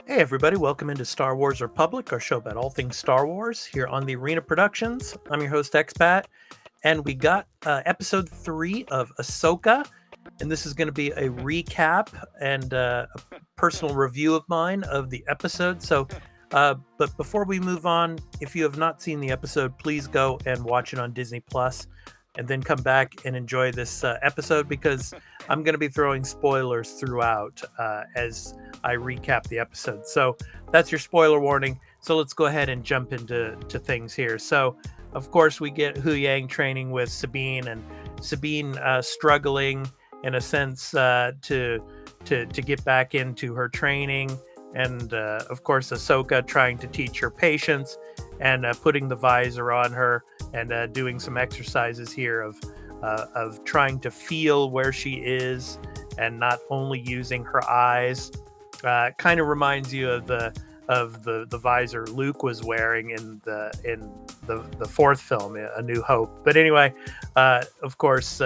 Hey everybody, welcome into Star Wars Republic, our show about all things Star Wars here on the Arena Productions. I'm your host Expat, and we got episode 3 of Ahsoka, and this is going to be a recap and a personal review of mine of the episode. But before we move on, if you have not seen the episode, please go and watch it on Disney Plus, and then come back and enjoy this episode because I'm going to be throwing spoilers throughout as I recap the episode. So that's your spoiler warning. So let's go ahead and jump into things here. So, of course, we get Huyang training with Sabine, and Sabine struggling in a sense to get back into her training, and of course Ahsoka trying to teach her patience and putting the visor on her and doing some exercises here of trying to feel where she is and not only using her eyes. Kind of reminds you of the visor Luke was wearing in the fourth film, A New Hope. But anyway, of course,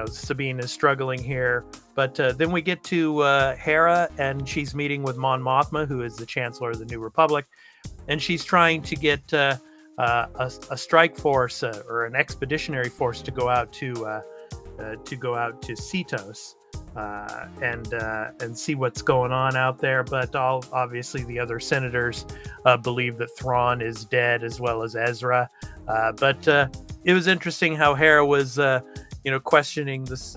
Sabine is struggling here. But then we get to Hera, and she's meeting with Mon Mothma, who is the Chancellor of the New Republic, and she's trying to get a strike force or an expeditionary force to go out to Cetos. And see what's going on out there. But obviously the other senators believe that Thrawn is dead, as well as Ezra. But it was interesting how Hera was, questioning this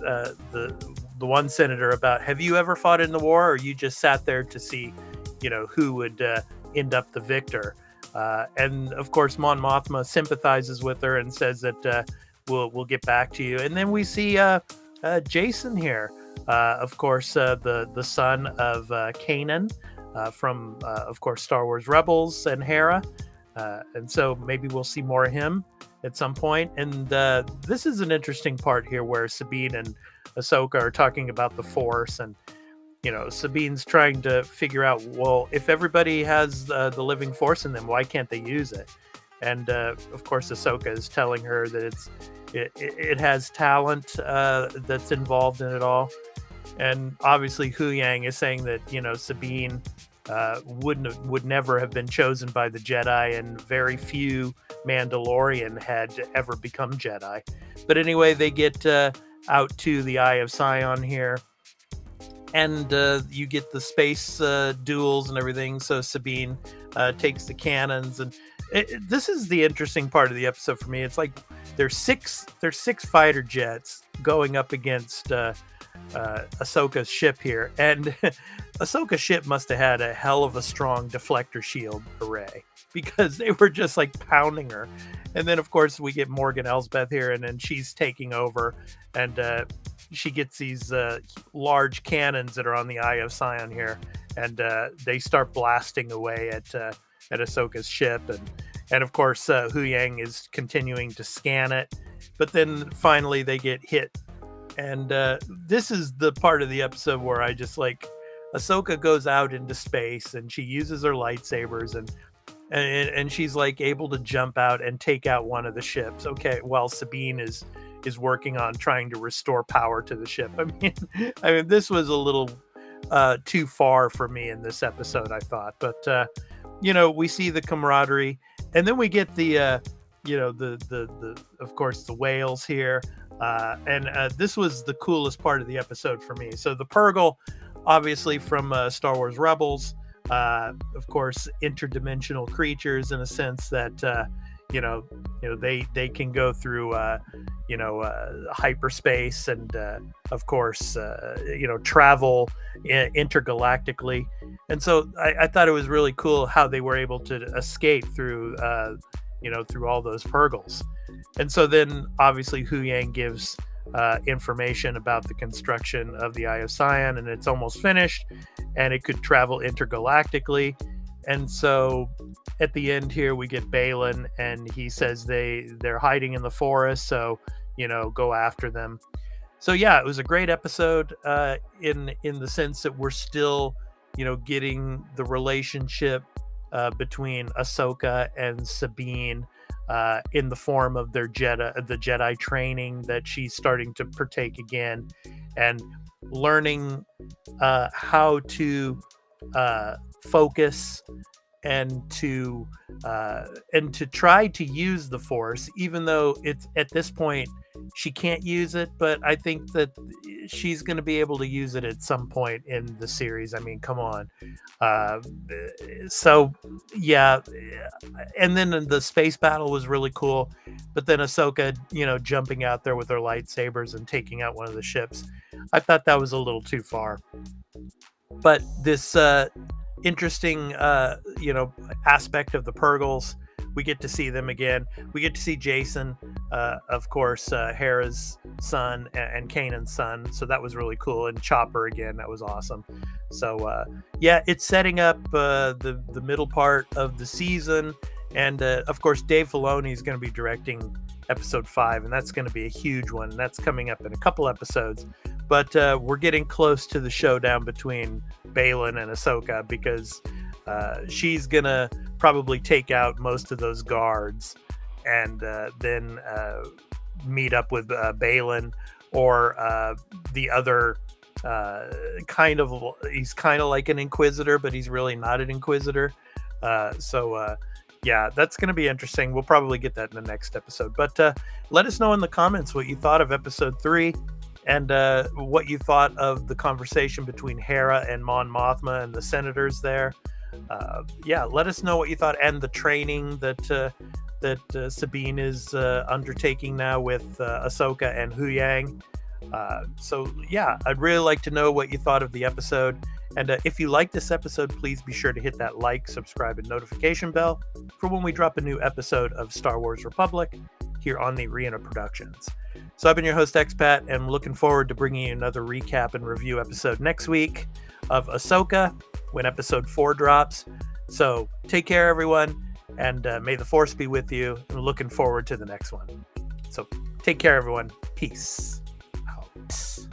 the one senator about, have you ever fought in the war, or you just sat there to see, who would end up the victor? And of course, Mon Mothma sympathizes with her and says that we'll get back to you. And then we see Jacen here. Of course, the son of Kanan from, of course, Star Wars Rebels and Hera. And so maybe we'll see more of him at some point. And this is an interesting part here where Sabine and Ahsoka are talking about the Force. And, Sabine's trying to figure out, well, if everybody has the living Force in them, why can't they use it? And, of course, Ahsoka is telling her that it has talent that's involved in it all. And obviously Huyang is saying that, Sabine would never have been chosen by the Jedi, and very few Mandalorian had ever become Jedi. But anyway, they get out to the Eye of Sion here, and you get the space duels and everything. So Sabine takes the cannons, and this is the interesting part of the episode for me. It's like there's six fighter jets going up against Ahsoka's ship here, and Ahsoka's ship must have had a hell of a strong deflector shield array, because they were just like pounding her. And then of course we get Morgan Elsbeth here, and then she's taking over, and she gets these large cannons that are on the Eye of Sion here, and they start blasting away at Ahsoka's ship, and of course Huyang is continuing to scan it, but then finally they get hit. And this is the part of the episode where I just like, Ahsoka goes out into space and she uses her lightsabers, and she's like able to jump out and take out one of the ships. Okay, while Sabine is working on trying to restore power to the ship. I mean, this was a little too far for me in this episode, I thought. But we see the camaraderie, and then we get the of course the whales here. And this was the coolest part of the episode for me. So the Purrgil, obviously from Star Wars Rebels, of course, interdimensional creatures in a sense that they can go through hyperspace and of course travel intergalactically. And so I thought it was really cool how they were able to escape through through all those Purrgils. And so then obviously Huyang gives information about the construction of the Eye of Sion, and it's almost finished, and it could travel intergalactically. And so at the end here we get Baylan, and he says they're hiding in the forest, so go after them. So yeah, it was a great episode in the sense that we're still getting the relationship between Ahsoka and Sabine in the form of the Jedi training that she's starting to partake again, and learning how to focus and to try to use the Force, even though it's at this point she can't use it. But I think that she's going to be able to use it at some point in the series. I mean, come on. Uh, so yeah, and then the space battle was really cool. But then Ahsoka, jumping out there with her lightsabers and taking out one of the ships, I thought that was a little too far. But this interesting aspect of the Purgles, we get to see them again. We get to see Jason, of course, Hera's son and Kanan's son, so that was really cool. And Chopper again, that was awesome. So yeah, it's setting up the middle part of the season. And of course, Dave Filoni is going to be directing episode 5, and that's going to be a huge one. That's coming up in a couple episodes. But we're getting close to the showdown between Baylan and Ahsoka, because she's going to probably take out most of those guards and then meet up with Baylan, or the other he's kind of like an Inquisitor, but he's really not an Inquisitor. Yeah, that's going to be interesting. We'll probably get that in the next episode. But let us know in the comments what you thought of episode 3. And what you thought of the conversation between Hera and Mon Mothma and the senators there. Yeah, let us know what you thought, and the training that Sabine is undertaking now with Ahsoka and Huyang. So yeah, I'd really like to know what you thought of the episode. And if you like this episode, please be sure to hit that like, subscribe, and notification bell for when we drop a new episode of Star Wars Republic here on the Reana Productions. So I've been your host, Expat, and I'm looking forward to bringing you another recap and review episode next week of Ahsoka when episode 4 drops. So take care, everyone, and may the Force be with you. I'm looking forward to the next one. So take care, everyone. Peace out.